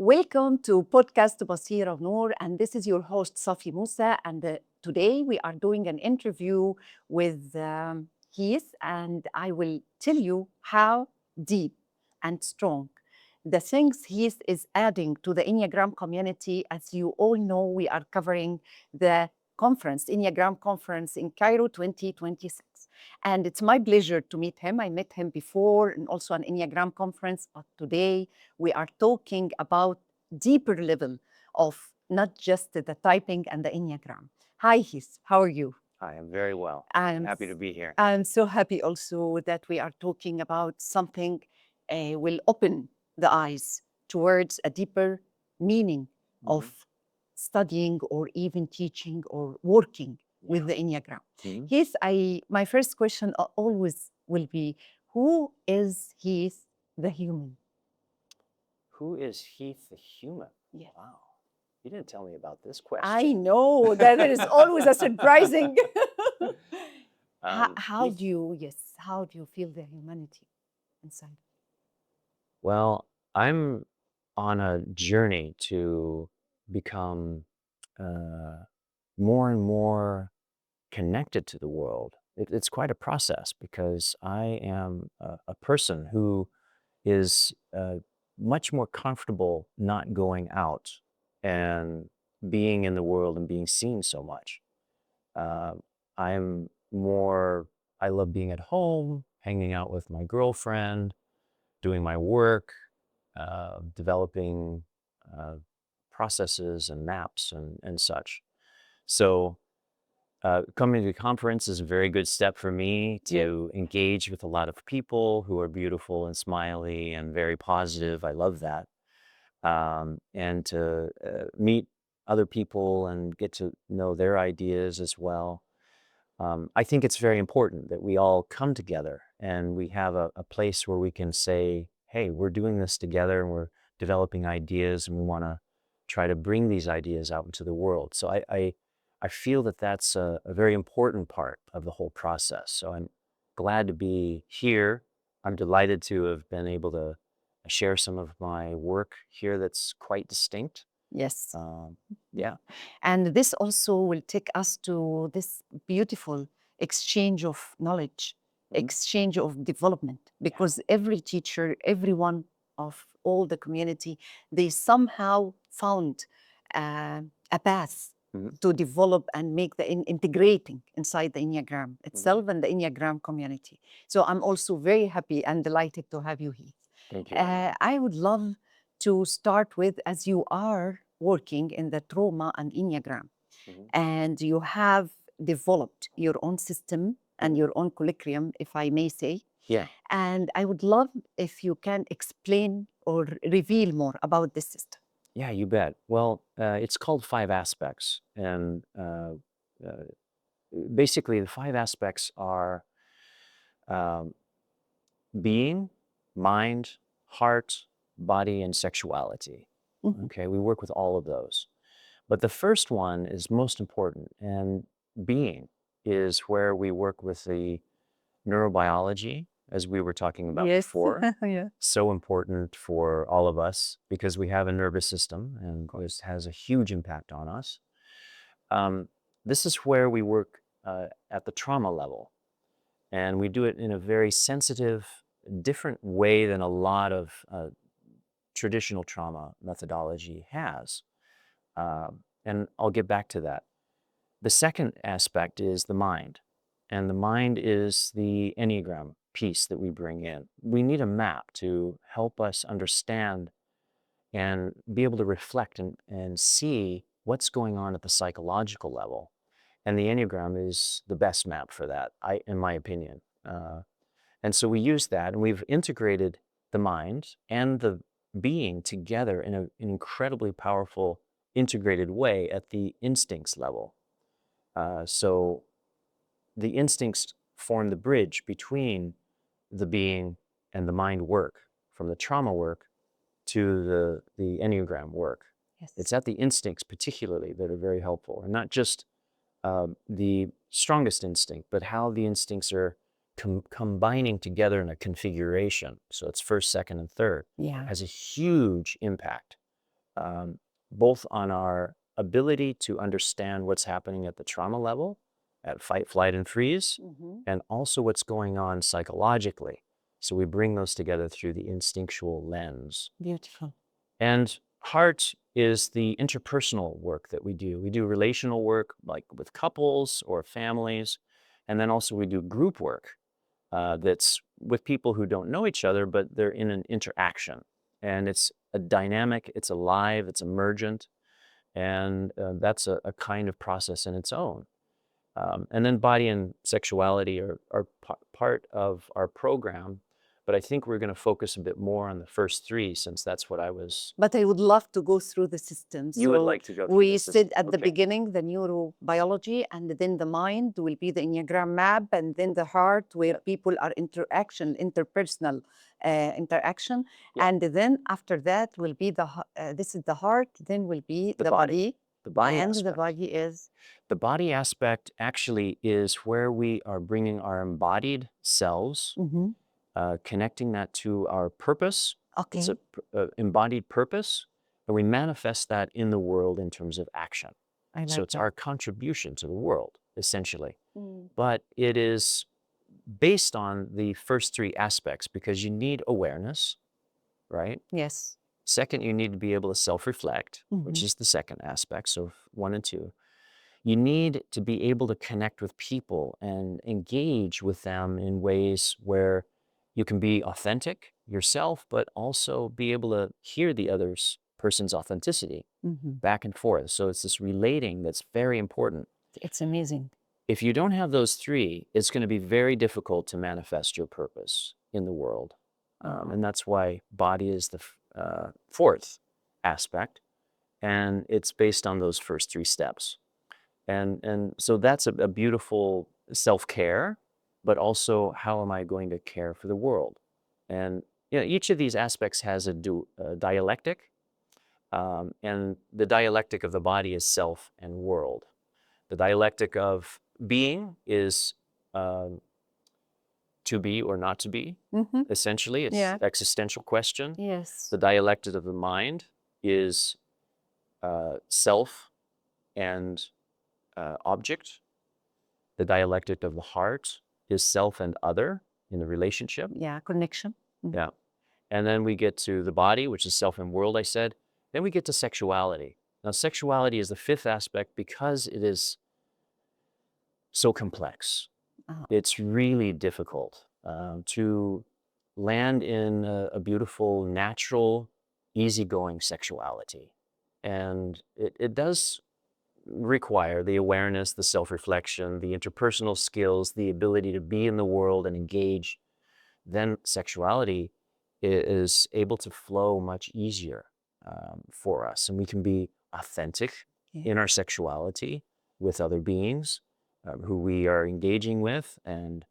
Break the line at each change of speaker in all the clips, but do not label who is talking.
Welcome to podcast Basira Noor, and this is your host Safi Musa. And today we are doing an interview with Heath, and I will tell you how deep and strong the things Heath is adding to the Enneagram community. As you all know, we are covering the conference, Enneagram conference in Cairo 2026. And it's my pleasure to meet him. I met him before and also an Enneagram conference, but today we are talking about deeper level of not just the typing and the Enneagram. Hi, Heath. How are you?
I am very well.
I'm
Happy to be here.
I'm so happy also that we are talking about something will open the eyes towards a deeper meaning of studying or even teaching or working with the Enneagram.
Mhm.
Heath, my first question always will be, who is Heath the human?
Who is Heath the human?
Yeah.
Wow. You didn't tell me about this
I
question.
know that is always a surprising. How
Heath,
do you, how do you feel the humanity inside?
well, I'm on a journey to become more and more connected to the world. It's quite a process because I am a person who is much more comfortable not going out and being in the world and being seen so much. Uh, I'm more, I love being at home, hanging out with my girlfriend, doing my work, developing uh, processes and maps and such. So coming to the conference is a very good step for me
Yeah.
to engage with a lot of people who are beautiful and smiley and very positive. I love that. And to meet other people and get to know their ideas as well. I think it's very important that we all come together and we have a place where we can say, hey, we're doing this together and we're developing ideas and we want to try to bring these ideas out into the world. So I feel that that's a very important part of the whole process. So I'm glad to be here. I'm delighted to have been able to share some of my work here that's quite distinct.
Yes.
Yeah.
And this also will take us to this beautiful exchange of knowledge, exchange of development, because every teacher, everyone of all the community, they somehow found a path to develop and make the integrating inside the Enneagram itself and the Enneagram community. So I'm also very happy and delighted to have you here.
Thank you.
I would love to start with, as you are working in the trauma and Enneagram, and you have developed your own system and your own curriculum, if I may say.
Yeah.
And I would love if you can explain or reveal more about this system.
Yeah, you bet. Well, it's called Five Aspects. And basically, the five aspects are um, being, mind, heart, body, and sexuality. Okay, we work with all of those. But the first one is most important. And being is where we work with the neurobiology, as we were talking about before.
Yeah.
So important for all of us because we have a nervous system and this has a huge impact on us. This is where we work at the trauma level, and we do it in a very sensitive, different way than a lot of traditional trauma methodology has. And I'll get back to that. The second aspect is the mind, and the mind is the Enneagram piece that we bring in. We need a map to help us understand and be able to reflect and see what's going on at the psychological level. And the Enneagram is the best map for that, in my opinion. And so we use that, and we've integrated the mind and the being together in an incredibly powerful, integrated way at the instincts level. So the instincts form the bridge between the being and the mind work, from the trauma work to the Enneagram work.
Yes.
It's at the instincts particularly that are very helpful, and not just the strongest instinct, but how the instincts are combining together in a configuration. So it's first, second, and third.
Yeah.
Has a huge impact both on our ability to understand what's happening at the trauma level, at fight, flight, and freeze, and also what's going on psychologically. So we bring those together through the instinctual lens.
Beautiful.
And heart is the interpersonal work that we do. We do relational work like with couples or families, and then also we do group work that's with people who don't know each other, but they're in an interaction. And it's a dynamic, it's alive, it's emergent, and that's a kind of process in its own. And then body and sexuality are part of our program, but I think we're going to focus a bit more on the first three, since that's what I was.
But I would love to go through the systems.
You would like to go through
We
the
said
system.
at the
Okay.
beginning the neurobiology, and then the mind will be the enneagram map, and then the heart, where people are interpersonal interaction,
Yeah.
and then after that will be this is the heart, then will be
The
the
body. The body
and
aspect.
the body is
The body aspect actually is where we are bringing our embodied selves, connecting that to our purpose.
okay.
It's a embodied purpose, and we manifest that in the world in terms of action.
I like
So it's
that.
our contribution to the world, essentially.
Mm.
But it is based on the first three aspects, because you need awareness, right?
Yes.
Second, you need to be able to self-reflect, which is the second aspect, so 1 and 2. You need to be able to connect with people and engage with them in ways where you can be authentic yourself, but also be able to hear the other person's authenticity back and forth. So it's this relating that's very important.
It's amazing.
If you don't have those three, it's going to be very difficult to manifest your purpose in the world. And that's why body is the fourth aspect, and it's based on those first three steps. And so that's a beautiful self-care, but also how am I going to care for the world? And each of these aspects has a dialectic, and the dialectic of the body is self and world. The dialectic of being is to be or not to be. Essentially, it's
Yeah.
existential question.
Yes.
The dialectic of the mind is self and object. The dialectic of the heart is self and other in the relationship.
Yeah, connection.
Yeah. And then we get to the body, which is self and world, I said. Then we get to sexuality. Now, sexuality is the fifth aspect because it is so complex. It's really difficult to land in a beautiful, natural, easygoing sexuality. And it does require the awareness, the self-reflection, the interpersonal skills, the ability to be in the world and engage. Then sexuality is able to flow much easier for us. And we can be authentic in our sexuality with other beings who we are engaging with. And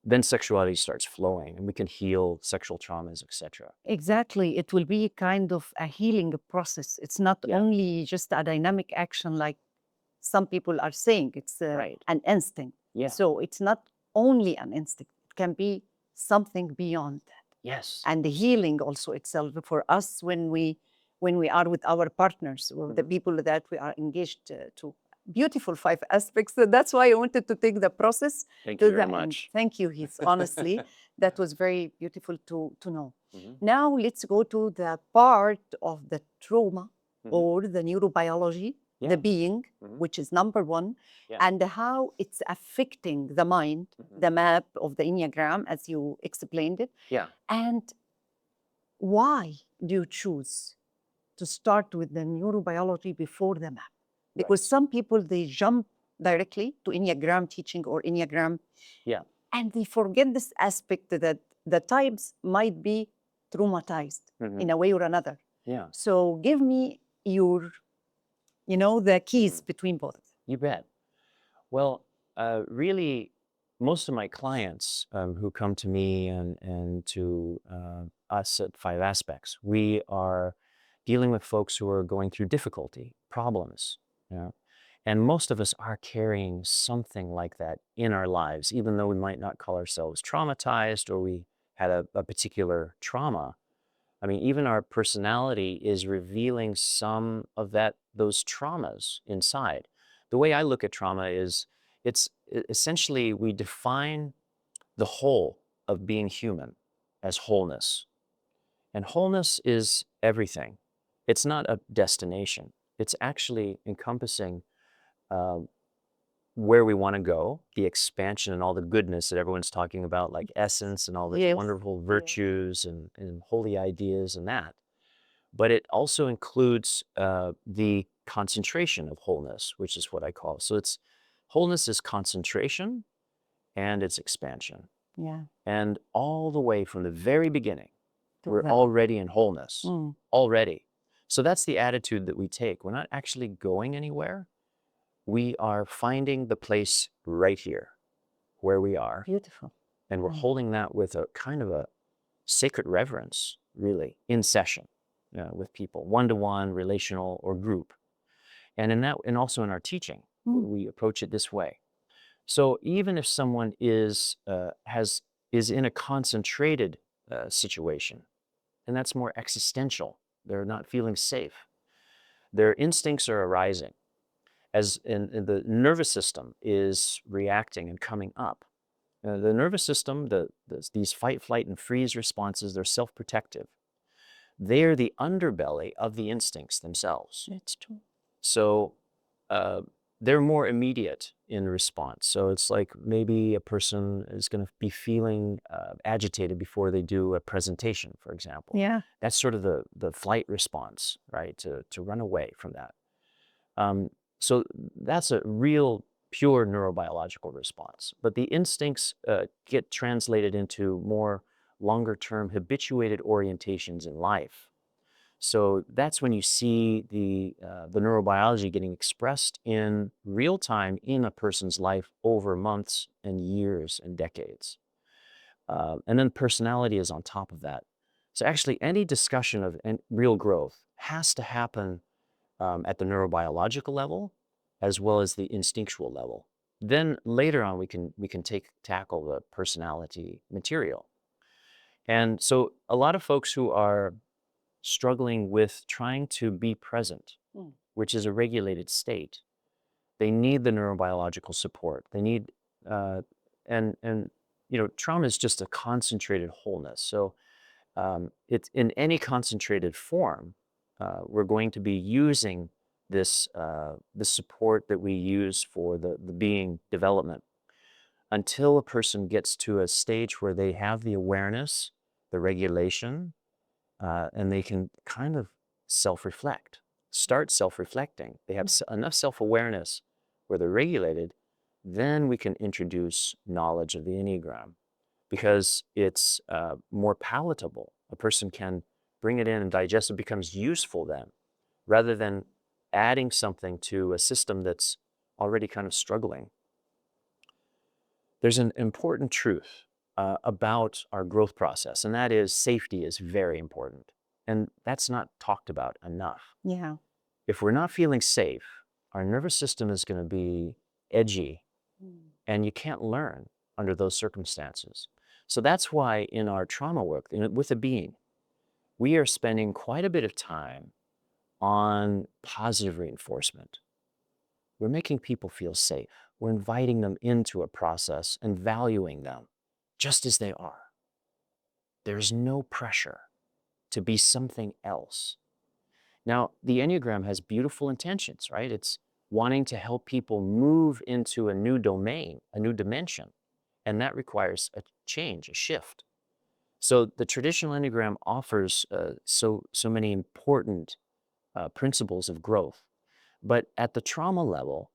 then sexuality starts flowing and we can heal sexual traumas, etc.
Exactly. It will be kind of a healing process. It's not only just a dynamic action like some people are saying. It's an instinct.
Yeah.
So it's not only an instinct. It can be something beyond that.
Yes.
And the healing also itself for us when we are with our partners or the people that we are engaged to. Beautiful 5 aspects. So that's why I wanted to take the process.
Thank
to
you very
the end.
much.
Thank you, Heath. Honestly, that was very beautiful to know. Now let's go to the part of the trauma or the neurobiology, the being, which is number 1, and how it's affecting the mind, the map of the Enneagram, as you explained it.
Yeah.
And why do you choose to start with the neurobiology before the map? Because some people, they jump directly to Enneagram teaching or Enneagram.
Yeah.
And they forget this aspect that the types might be traumatized in a way or another.
Yeah.
So give me your, the keys between both.
You bet. Well, really, most of my clients who come to me and to us at 5 Aspects, we are dealing with folks who are going through difficulty, problems, and most of us are carrying something like that in our lives, even though we might not call ourselves traumatized or we had a particular trauma. I mean, even our personality is revealing some of those traumas inside. The way I look at trauma is essentially we define the whole of being human as wholeness. And wholeness is everything. It's not a destination. It's actually encompassing uh, where we want to go, the expansion and all the goodness that everyone's talking about, like essence and all the
Yes.
wonderful
Yes.
virtues and holy ideas and that. But it also includes the concentration of wholeness, which is what I call. So wholeness is concentration and it's expansion.
Yeah.
And all the way from the very beginning,
To
we're
the-
already in wholeness,
Mm.
already. So that's the attitude that we take. We're not actually going anywhere. We are finding the place right here where we are.
Beautiful.
And we're
Mm.
holding that with a kind of a sacred reverence, really, in session with people, one-to-one, relational, or group. And also in our teaching,
Mm.
we approach it this way. So even if someone is in a concentrated situation, and that's more existential, they're not feeling safe, their instincts are arising, as in the nervous system is reacting and coming up. The nervous system, these fight, flight, and freeze responses, they're self-protective. They're the underbelly of the instincts themselves.
That's true.
So they're more immediate in response. So it's like maybe a person is going to be feeling agitated before they do a presentation, for example.
Yeah.
That's sort of the flight response, right? To run away from that. So that's a real pure neurobiological response. But the instincts get translated into more longer-term habituated orientations in life. So that's when you see the neurobiology getting expressed in real time in a person's life over months and years and decades. And then personality is on top of that. So actually any discussion of real growth has to happen at the neurobiological level as well as the instinctual level. Then later on we can tackle the personality material. And so a lot of folks who are struggling with trying to be present, which is a regulated state, they need the neurobiological support. They need and trauma is just a concentrated wholeness. So it's in any concentrated form, we're going to be using this the support that we use for the being development until a person gets to a stage where they have the awareness, the regulation, and they can kind of self-reflect, start self-reflecting. They have enough self-awareness where they're regulated, then we can introduce knowledge of the Enneagram because it's more palatable. A person can bring it in and digest it, becomes useful then, rather than adding something to a system that's already kind of struggling. There's an important truth about our growth process, and that is safety is very important. And that's not talked about enough.
Yeah.
If we're not feeling safe, our nervous system is going to be edgy, and you can't learn under those circumstances. So that's why in our trauma work with a being, we are spending quite a bit of time on positive reinforcement. We're making people feel safe. We're inviting them into a process and valuing them just as they are. There's no pressure to be something else. Now, the Enneagram has beautiful intentions, right? It's wanting to help people move into a new domain, a new dimension, and that requires a change, a shift. So the traditional Enneagram offers so many important principles of growth. But at the trauma level,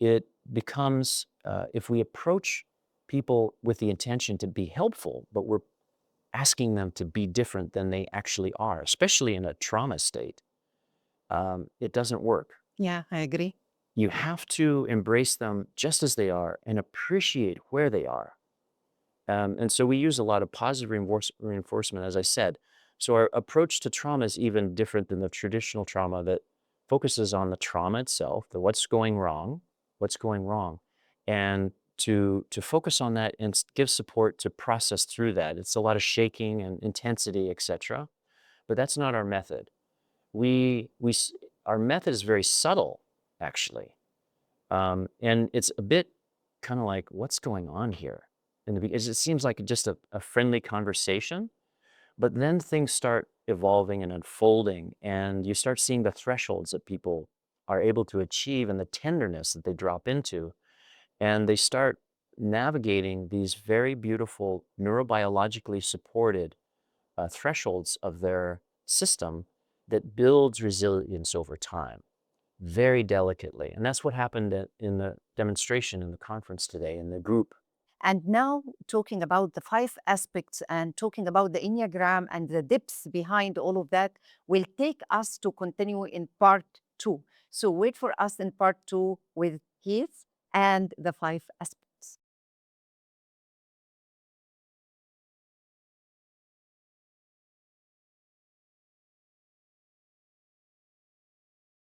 it becomes, if we approach people with the intention to be helpful, but we're asking them to be different than they actually are, especially in a trauma state, it doesn't work.
Yeah, I agree.
You have to embrace them just as they are and appreciate where they are. And so we use a lot of positive reinforcement, as I said. So our approach to trauma is even different than the traditional trauma that focuses on the trauma itself, the what's going wrong, and to focus on that and give support to process through that. It's a lot of shaking and intensity, etc. but that's not our method. Our method is very subtle, actually. And it's a bit kind of like, what's going on here? It seems like just a friendly conversation, but then things start evolving and unfolding, and you start seeing the thresholds that people are able to achieve and the tenderness that they drop into, and they start navigating these very beautiful neurobiologically supported thresholds of their system that builds resilience over time very delicately. And that's what happened in the demonstration in the conference today in the group.
And now, talking about the 5 aspects and talking about the Enneagram and the depths behind all of that will take us to continue in part 2. So, wait for us in part 2 with Heath and the 5 aspects.